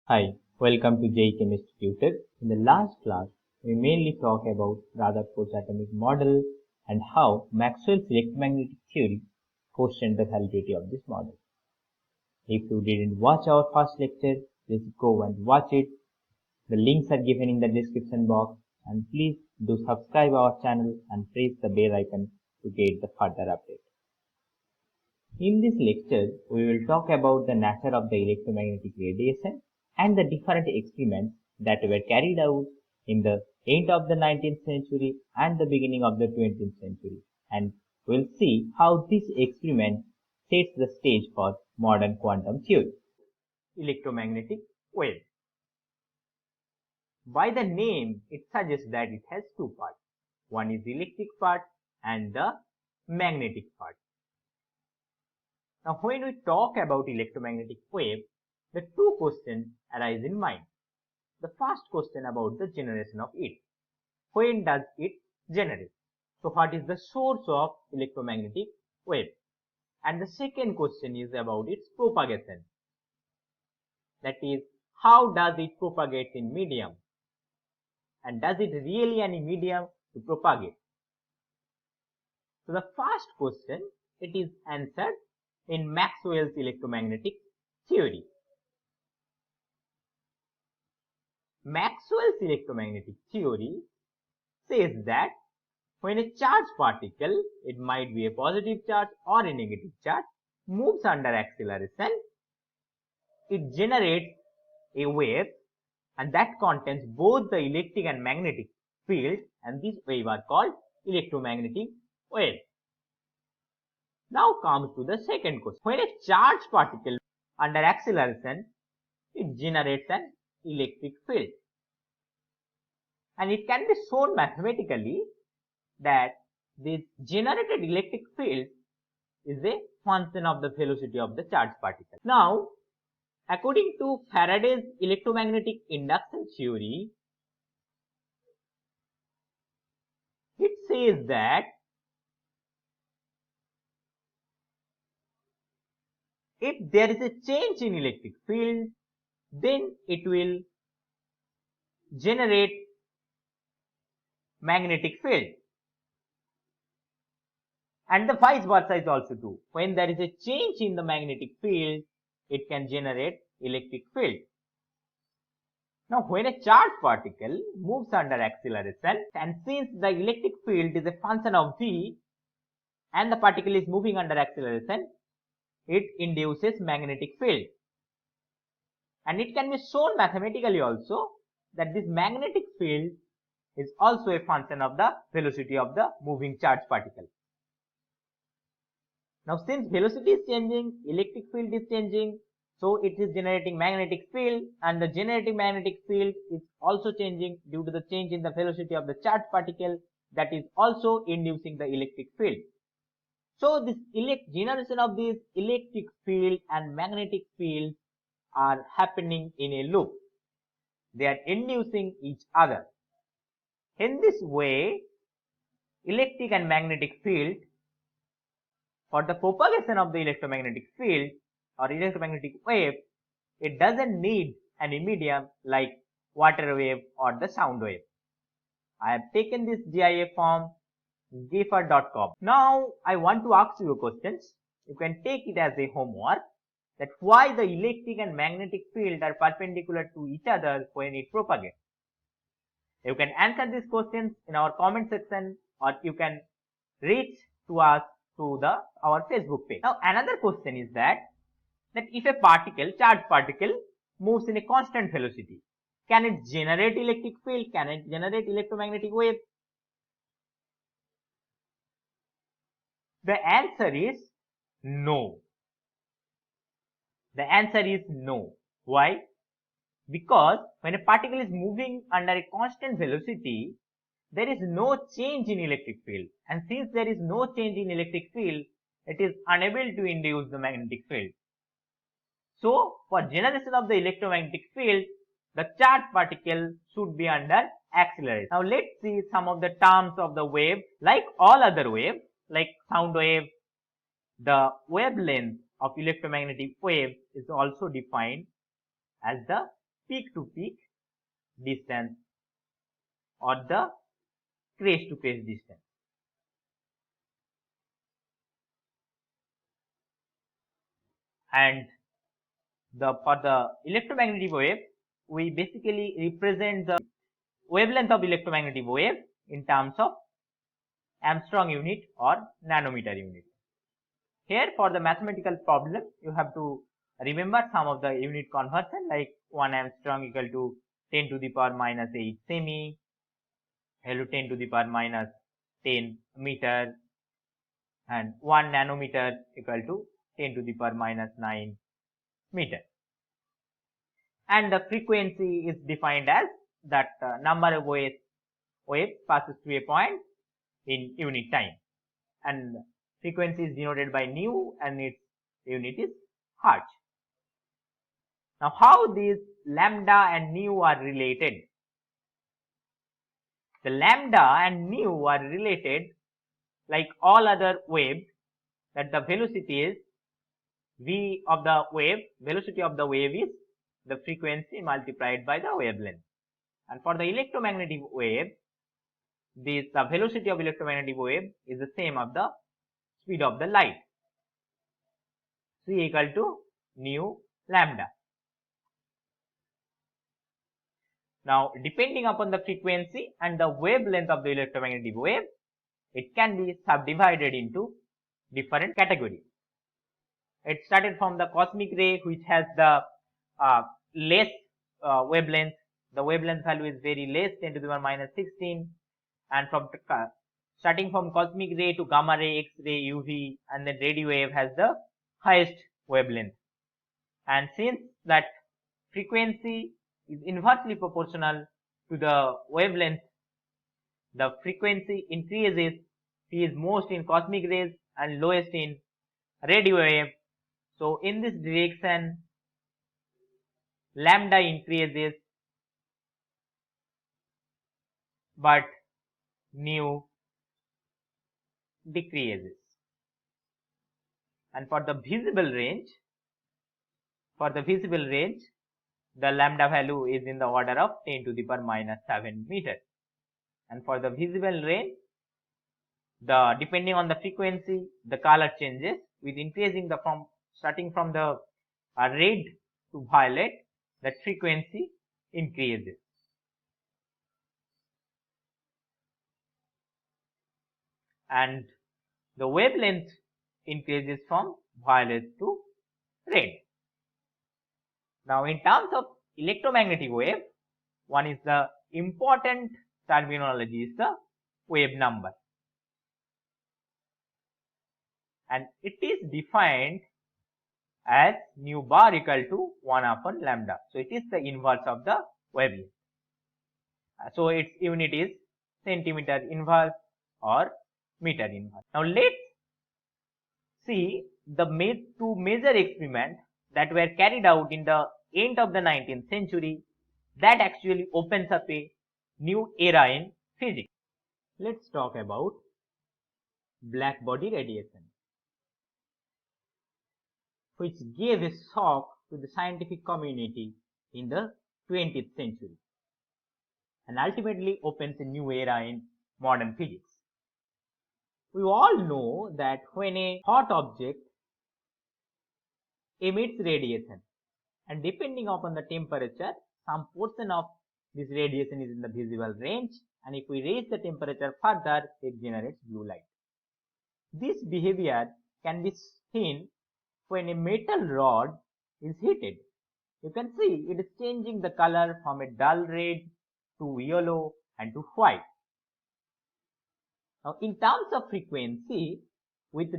Hi, welcome to JEE Chemistry Tutor. In the last class, we mainly talked about Rutherford's atomic model and how Maxwell's electromagnetic theory questioned the validity of this model. If you didn't watch our first lecture, please go and watch it. The links are given in the description box, and please do subscribe our channel and press the bell icon to get the further update. In this lecture, we will talk about the nature of the electromagnetic radiation and the different experiments that were carried out in the end of the 19th century and the beginning of the 20th century, and we'll see how this experiment sets the stage for modern quantum theory. Electromagnetic wave. By the name, it suggests that it has two parts. One is the electric part and the magnetic part. Now, when we talk about electromagnetic wave, the two questions arise in mind. The first question about the generation of it. When does it generate? So, what is the source of electromagnetic wave? And the second question is about its propagation. That is, how does it propagate in medium? And does it really any medium to propagate? So, the first question, it is answered in Maxwell's electromagnetic theory. Maxwell's electromagnetic theory says that when a charged particle, it might be a positive charge or a negative charge, moves under acceleration, it generates a wave, and that contains both the electric and magnetic field, and these waves are called electromagnetic waves. Now comes to the second question. When a charged particle under acceleration, it generates an electric field. And it can be shown mathematically that this generated electric field is a function of the velocity of the charged particle. Now, according to Faraday's electromagnetic induction theory, it says that if there is a change in electric field, then it will generate magnetic field, and the vice versa is also true. When there is a change in the magnetic field, it can generate electric field. Now, when a charged particle moves under acceleration, and since the electric field is a function of v and the particle is moving under acceleration, it induces magnetic field. And it can be shown mathematically also that this magnetic field is also a function of the velocity of the moving charged particle. Now, since velocity is changing, electric field is changing, so it is generating magnetic field, and the generating magnetic field is also changing due to the change in the velocity of the charged particle, that is also inducing the electric field. So, this generation of this electric field and magnetic field are happening in a loop. They are inducing each other. In this way, electric and magnetic field, for the propagation of the electromagnetic field or electromagnetic wave, it doesn't need any medium like water wave or the sound wave. I have taken this GIF from Gifford.com. Now, I want to ask you questions. You can take it as a homework, that why the electric and magnetic field are perpendicular to each other when it propagates. You can answer these questions in our comment section, or you can reach to us through our Facebook page. Now, another question is that if a particle, charged particle, moves in a constant velocity, can it generate electric field? Can it generate electromagnetic wave? The answer is no. The answer is no. Why? Because when a particle is moving under a constant velocity, there is no change in electric field, and since there is no change in electric field, it is unable to induce the magnetic field. So, for generation of the electromagnetic field, the charged particle should be under acceleration. Now, let's see some of the terms of the wave. Like all other waves, like sound wave, the wavelength of electromagnetic wave is also defined as the peak to peak distance or the crest to crest distance. And for the electromagnetic wave, we basically represent the wavelength of electromagnetic wave in terms of Armstrong unit or nanometer unit. Here for the mathematical problem, you have to remember some of the unit conversion, like 1 Armstrong equal to 10 to the power minus 8 semi, to 10 to the power minus 10 meter, and 1 nanometer equal to 10 to the power minus 9 meter. And the frequency is defined as that number of wave passes through a point in unit time, and frequency is denoted by nu and its unit is hertz. Now, how these lambda and nu are related? The lambda and nu are related like all other waves, that the velocity is v of the wave, velocity of the wave is the frequency multiplied by the wavelength. And for the electromagnetic wave, the velocity of electromagnetic wave is the same of the speed of the light, c equal to nu lambda. Now, depending upon the frequency and the wavelength of the electromagnetic wave, it can be subdivided into different categories. It started from the cosmic ray, which has the less wavelength. The wavelength value is very less, 10 to the power minus 16, and from starting from cosmic ray to gamma ray, X-ray, UV, and then radio wave has the highest wavelength. And since that frequency is inversely proportional to the wavelength, the frequency increases. P is most in cosmic rays and lowest in radio wave. So in this direction, lambda increases but nu decreases. And for the visible range, the lambda value is in the order of 10 to the power minus 7 meter. And for the visible range, depending on the frequency, the color changes with increasing the starting from the red to violet, that frequency increases. And the wavelength increases from violet to red. Now, in terms of electromagnetic wave, one is the important terminology is the wave number, and it is defined as nu bar equal to 1 upon lambda. So, it is the inverse of the wavelength. So, its unit is centimeter inverse or meter inverse. Now, let's see the two major experiments that were carried out in the end of the 19th century that actually opens up a new era in physics. Let's talk about black body radiation, which gave a shock to the scientific community in the 20th century and ultimately opens a new era in modern physics. We all know that when a hot object emits radiation, and depending upon the temperature, some portion of this radiation is in the visible range, and if we raise the temperature further, it generates blue light. This behavior can be seen when a metal rod is heated. You can see it is changing the color from a dull red to yellow and to white. Now, in terms of frequency, with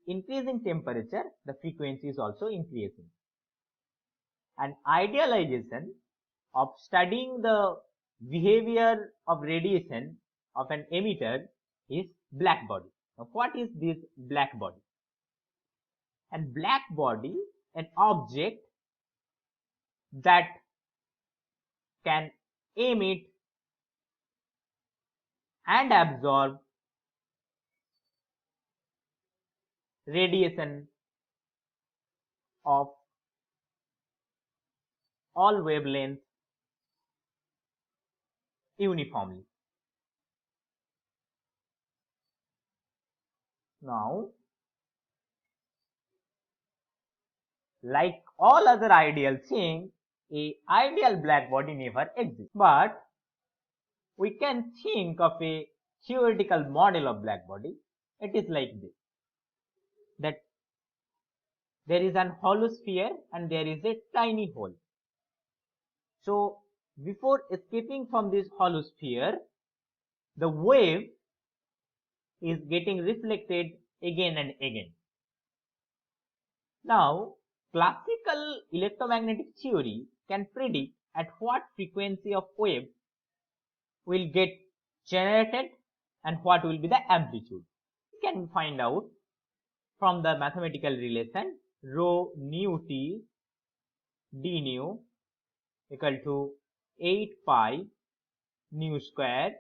increasing temperature, the frequency is also increasing. An idealization of studying the behavior of radiation of an emitter is black body. Now, what is this black body? And black body, an object that can emit and absorb radiation of all wavelengths uniformly. Now, like all other ideal things, a ideal black body never exists. But we can think of a theoretical model of black body. It is like this, that there is an hollow sphere and there is a tiny hole. So before escaping from this hollow sphere, the wave is getting reflected again and again. Now, classical electromagnetic theory can predict at what frequency of wave will get generated and what will be the amplitude. We can find out from the mathematical relation rho nu t d nu equal to 8 pi nu square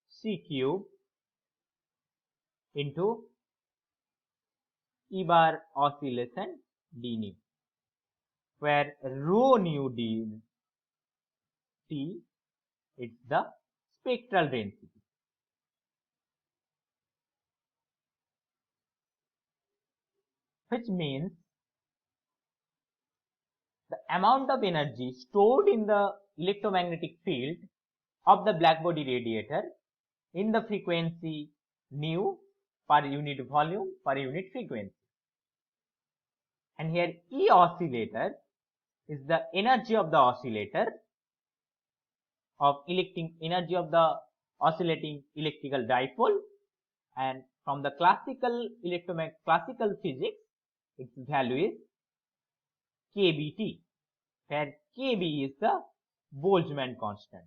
c cube into E bar oscillation d nu, where rho nu d t is the spectral density. Which means the amount of energy stored in the electromagnetic field of the blackbody radiator in the frequency nu per unit volume per unit frequency. And here E oscillator is the energy of the oscillator of energy of the oscillating electrical dipole, and from the classical physics, its value is kBt, where kB is the Boltzmann constant.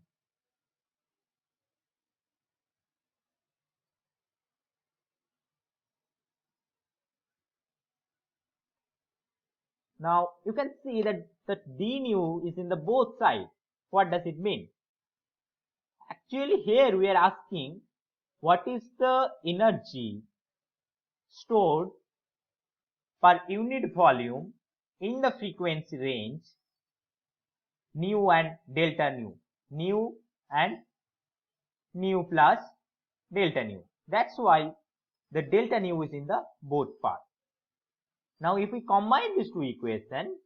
Now you can see that the d nu is in the both sides. What does it mean? Actually, here we are asking what is the energy stored per unit volume in the frequency range nu and delta nu, nu and nu plus delta nu. That's why the delta nu is in the both parts. Now if we combine these two equations,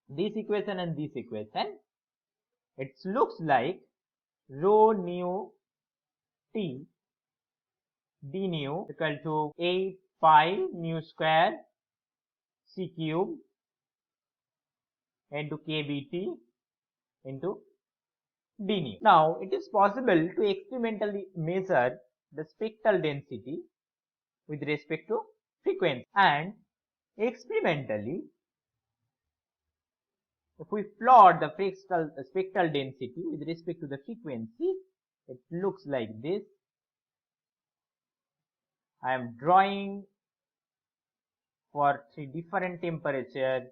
this equation and this equation, it looks like rho nu t d nu equal to 8 pi nu square c cube into kBt into d nu. Now it is possible to experimentally measure the spectral density with respect to frequency, and experimentally if we plot the spectral density with respect to the frequency, it looks like this. I am drawing for 3 different temperatures.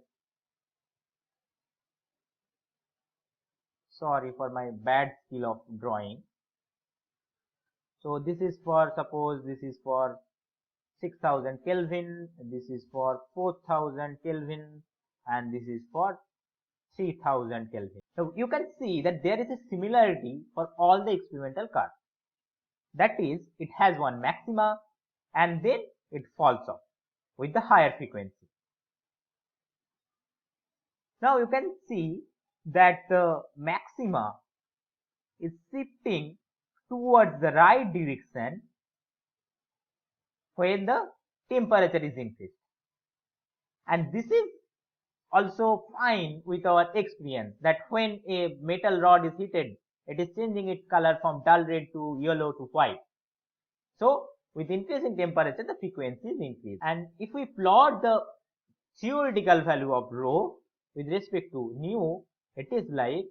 Sorry for my bad skill of drawing. So this is for, suppose this is for 6000 Kelvin, this is for 4000 Kelvin, and this is for 3000 Kelvin. So you can see that there is a similarity for all the experimental curves. That is, it has one maxima and then it falls off with the higher frequency. Now you can see that the maxima is shifting towards the right direction when the temperature is increased, and this is also fine with our experience that when a metal rod is heated, it is changing its color from dull red to yellow to white. So with increasing temperature, the frequency is increased. And if we plot the theoretical value of rho with respect to nu, it is like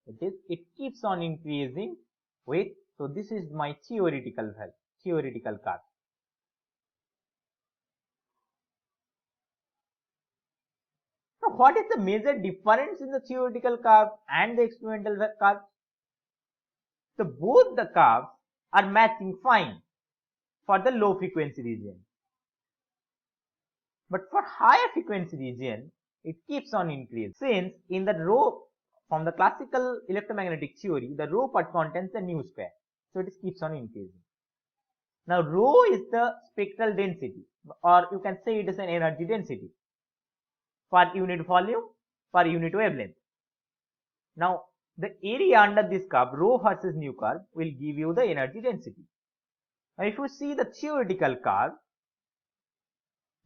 it keeps on increasing with, so this is my theoretical value, theoretical curve. Now what is the major difference in the theoretical curve and the experimental curve? So both the curves are matching fine for the low frequency region, but for higher frequency region it keeps on increasing. Since in the rho, from the classical electromagnetic theory, the rho part contains the nu square. So it keeps on increasing. Now rho is the spectral density, or you can say it is an energy density per unit volume, per unit wavelength. Now the area under this curve, rho versus nu curve, will give you the energy density. Now if you see the theoretical curve,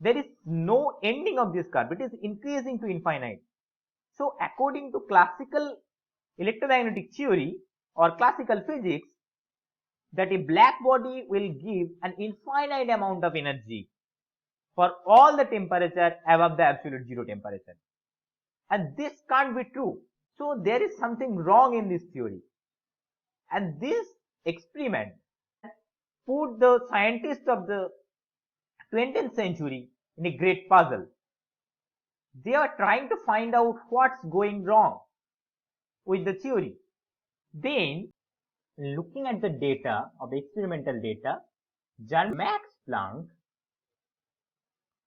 there is no ending of this curve. It is increasing to infinite. So according to classical electromagnetic theory or classical physics, that a black body will give an infinite amount of energy for all the temperature above the absolute zero temperature. And this can't be true. So there is something wrong in this theory. And this experiment put the scientists of the 20th century in a great puzzle. They are trying to find out what's going wrong with the theory. Then, looking at the data of the experimental data, Max Planck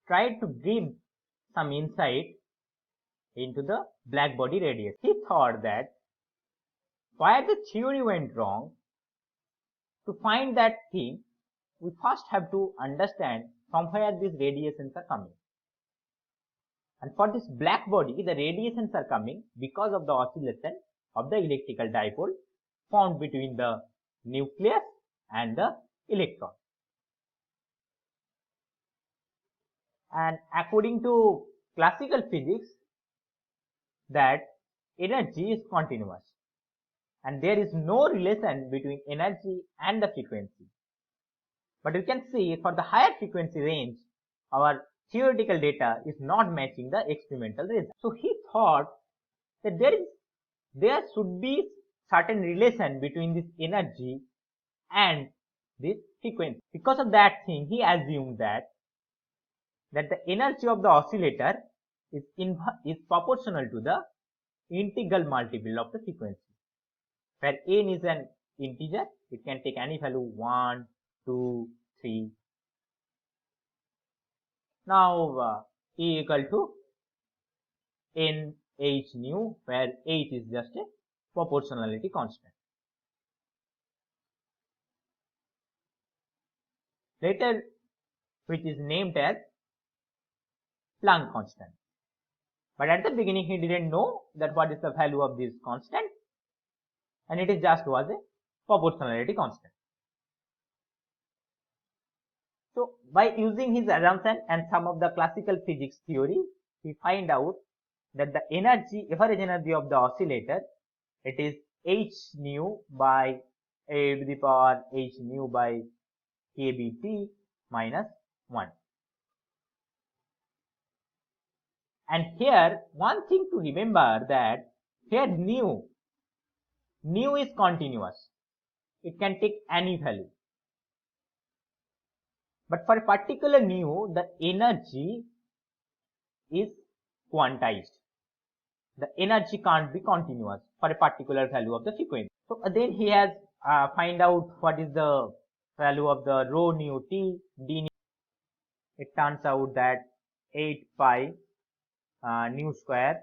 tried to give some insight into the black body radius. He thought that why the theory went wrong, to find that thing, we first have to understand from where these radiations are coming. And for this black body, the radiations are coming because of the oscillation of the electrical dipole formed between the nucleus and the electron. And according to classical physics, that energy is continuous and there is no relation between energy and the frequency. But you can see for the higher frequency range, our theoretical data is not matching the experimental result. So he thought that there should be certain relation between this energy and this frequency. Because of that thing, he assumed that the energy of the oscillator is proportional to the integral multiple of the frequency, where n is an integer. It can take any value 1, 2, 3. Now E equal to n h nu, where h is just a proportionality constant. Later, which is named as Planck constant. But at the beginning, he didn't know that what is the value of this constant, and it is just was a proportionality constant. So by using his assumption and some of the classical physics theory, he find out that the average energy of the oscillator, it is h nu by a to the power h nu by kBt minus 1. And here one thing to remember, that here nu is continuous. It can take any value. But for a particular nu, the energy is quantized. The energy can't be continuous for a particular value of the frequency. So then he has find out what is the value of the rho nu t d nu. It turns out that 8 pi nu square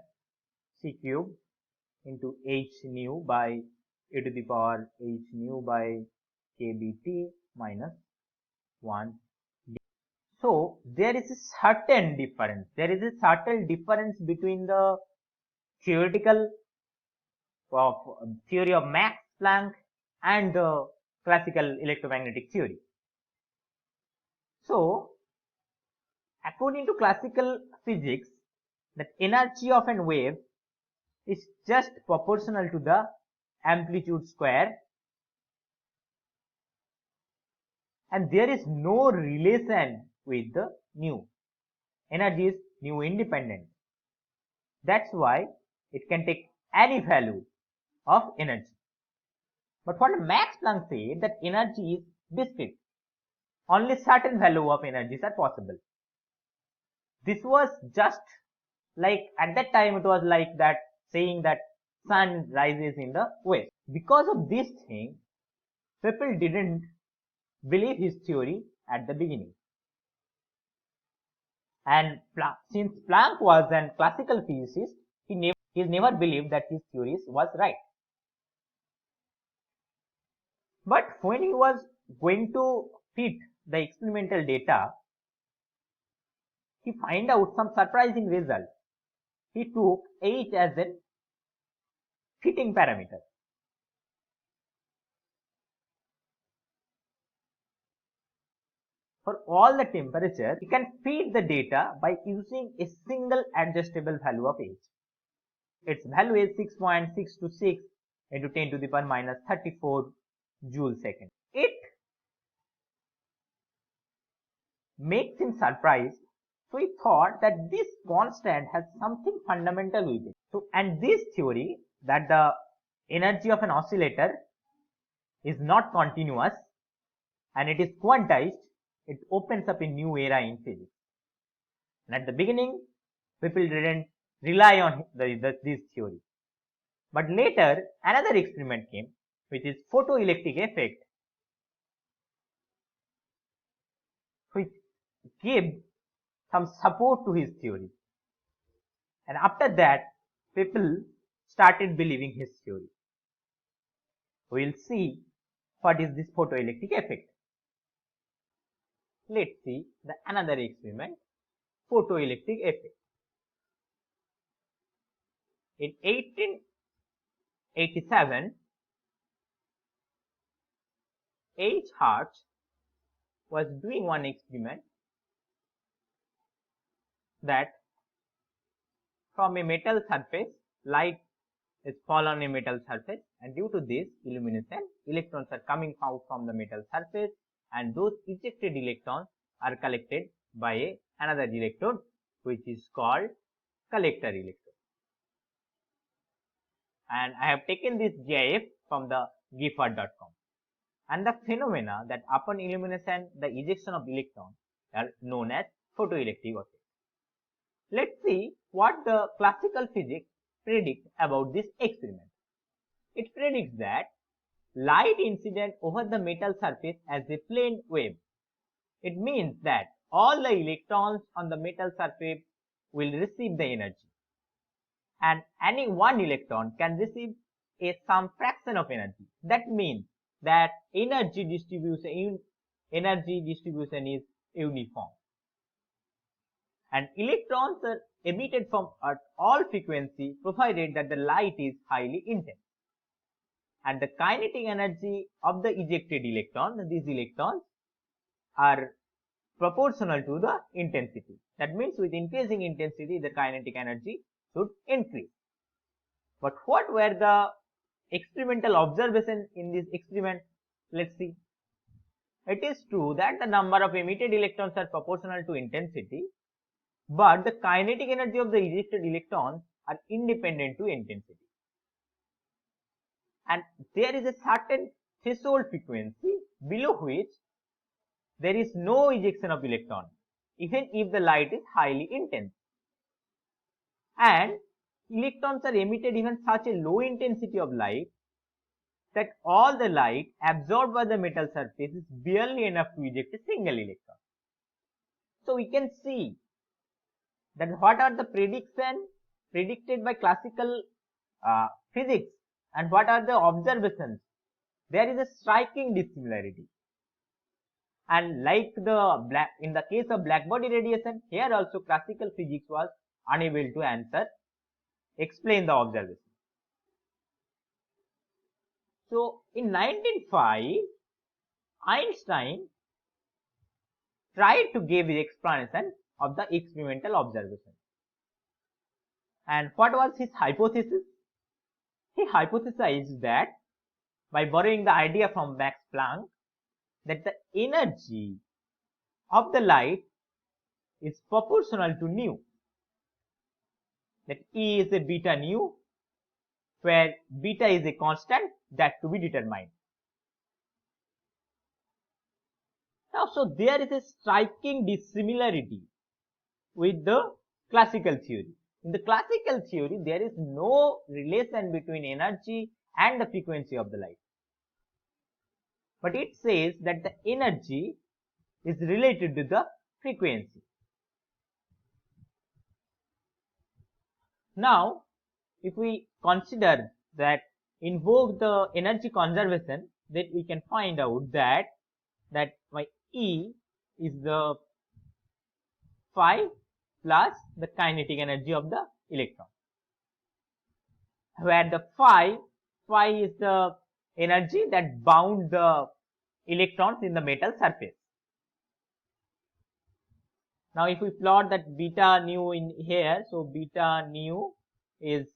c cube into h nu by e to the power h nu by kBt minus 1. So there is a certain difference. There is a subtle difference between the theoretical theory of Max Planck and the classical electromagnetic theory. So according to classical physics, the energy of a wave is just proportional to the amplitude square, and there is no relation with the nu. Energy is nu independent. That's why it can take any value of energy. But what Max Planck said, that energy is discrete. Only certain value of energies are possible. This was just like, at that time it was like that saying that sun rises in the west. Because of this thing, people didn't believe his theory at the beginning. And since Planck was a classical physicist, he never believed that his theories was right. But when he was going to fit the experimental data, he find out some surprising result. He took H as a fitting parameter. For all the temperatures, you can feed the data by using a single adjustable value of H. Its value is 6.626 into 10 to the power minus 34 joule second. It makes him surprised. So he thought that this constant has something fundamental with it. So, and this theory that the energy of an oscillator is not continuous and it is quantized, it opens up a new era in physics. And at the beginning, people didn't rely on this theory. But later, another experiment came, which is photoelectric effect, which gave some support to his theory. And after that, people started believing his theory. We will see what is this photoelectric effect. Let's see another experiment, photoelectric effect. In 1887, H. Hertz was doing one experiment that from a metal surface, light is fall on a metal surface, and due to this illumination, electrons are coming out from the metal surface, and those ejected electrons are collected by another electrode, which is called collector electrode. And I have taken this GIF from the Gifford.com. And the phenomena that upon illumination, the ejection of electrons are known as photoelectric effect. Let's see what the classical physics predict about this experiment. It predicts that light incident over the metal surface as a plane wave. It means that all the electrons on the metal surface will receive the energy, and any one electron can receive some fraction of energy. That means that energy distribution is uniform, and electrons are emitted from at all frequency provided that the light is highly intense. And the kinetic energy of the ejected electron, these electrons are proportional to the intensity. That means with increasing intensity, the kinetic energy should increase. But what were the experimental observations in this experiment? Let's see. It is true that the number of emitted electrons are proportional to intensity, but the kinetic energy of the ejected electrons are independent to intensity. And there is a certain threshold frequency below which there is no ejection of electron, even if the light is highly intense. And electrons are emitted even such a low intensity of light that all the light absorbed by the metal surface is barely enough to eject a single electron. So we can see that what are the predictions predicted by classical physics and what are the observations. There is a striking dissimilarity. And like in the case of black body radiation, here also classical physics was unable to explain the observation. So in 1905, Einstein tried to give the explanation of the experimental observation. And what was his hypothesis? He hypothesized that by borrowing the idea from Max Planck, that the energy of the light is proportional to nu, that E is a beta nu, where beta is a constant that to be determined. Now, so there is a striking dissimilarity with the classical theory. In the classical theory, there is no relation between energy and the frequency of the light. But it says that the energy is related to the frequency. Now, if we consider that invoke the energy conservation, then we can find out that my E is the phi plus the kinetic energy of the electron, where the phi is the energy that bound the electrons in the metal surface. Now, if we plot that beta nu in here, so beta nu is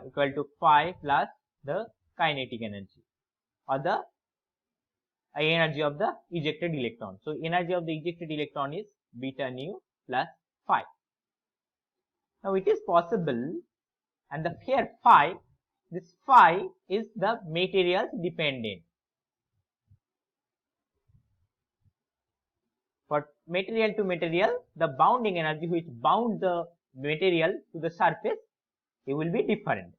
equal to phi plus the kinetic energy or the energy of the ejected electron. So, energy of the ejected electron is beta nu plus phi. Now, it is possible, and the here phi, this phi is the materials dependent. For material to material, the bounding energy which bound the material to the surface, it will be different.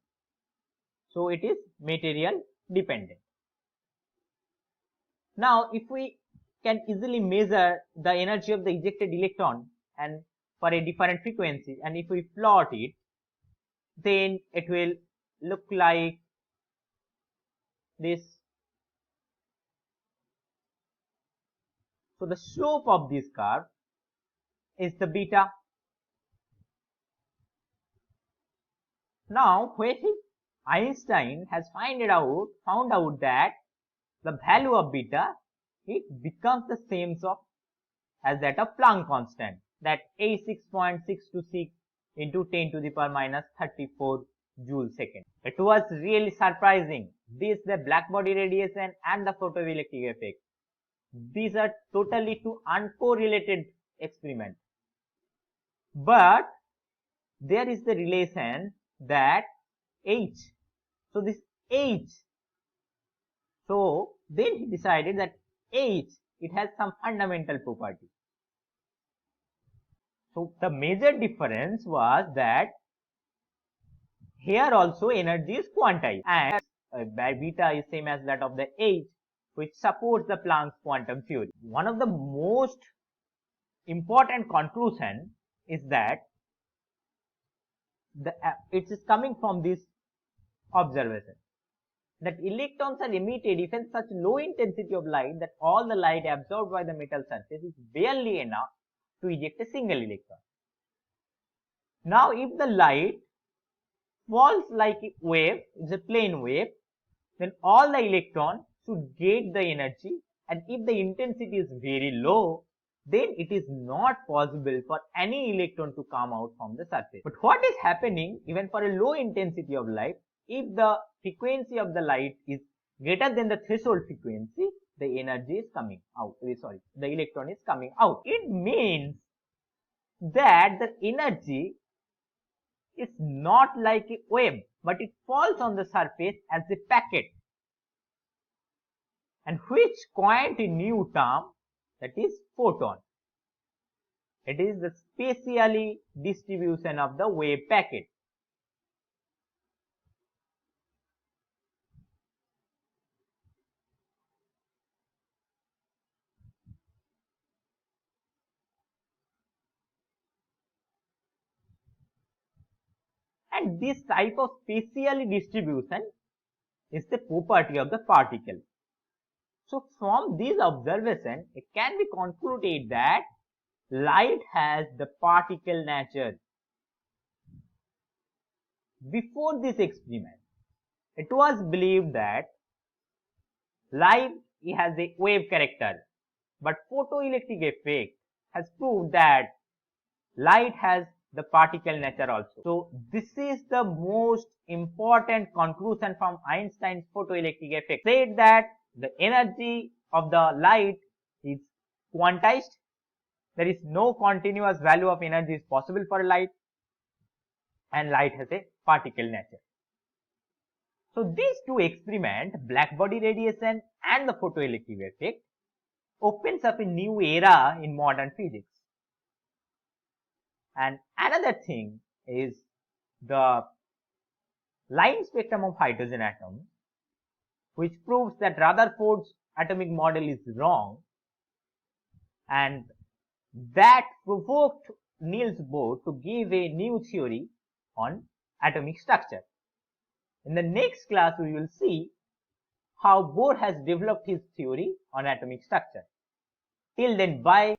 So, it is material dependent. Now, if we can easily measure the energy of the ejected electron and for a different frequency, and if we plot it, then it will look like this. So, the slope of this curve is the beta. Now, when Einstein has found out that the value of beta, it becomes the same as that of Planck constant, that 86.626 into 10 to the power minus 34 joule second. It was really surprising. This, the black body radiation and the photoelectric effect, these are totally two uncorrelated experiments. But there is the relation that H. So, this H. So, then he decided that H, it has some fundamental property. So, the major difference was that here also energy is quantized, and beta is same as that of the H, which supports the Planck's quantum theory. One of the most important conclusion is that it is coming from this observation, that electrons are emitted even such low intensity of light that all the light absorbed by the metal surface is barely enough to eject a single electron. Now, if the light falls like a wave, it's a plane wave, then all the electrons should get the energy, and if the intensity is very low, then it is not possible for any electron to come out from the surface. But what is happening even for a low intensity of light, if the frequency of the light is greater than the threshold frequency, the energy is coming out, the electron is coming out. It means that the energy is not like a wave, but it falls on the surface as a packet, and which coined a new term, that is photon. It is the spatially distribution of the wave packet. And this type of spatially distribution is the property of the particle. So, from this observation, it can be concluded that light has the particle nature. Before this experiment, it was believed that light has a wave character, but photoelectric effect has proved that light has the particle nature also. So, this is the most important conclusion from Einstein's photoelectric effect, said that the energy of the light is quantized. There is no continuous value of energy is possible for light, and light has a particle nature. So, these two experiments, black body radiation and the photoelectric effect, opens up a new era in modern physics. And another thing is the line spectrum of hydrogen atom, which proves that Rutherford's atomic model is wrong, and that provoked Niels Bohr to give a new theory on atomic structure. In the next class, we will see how Bohr has developed his theory on atomic structure. Till then, bye.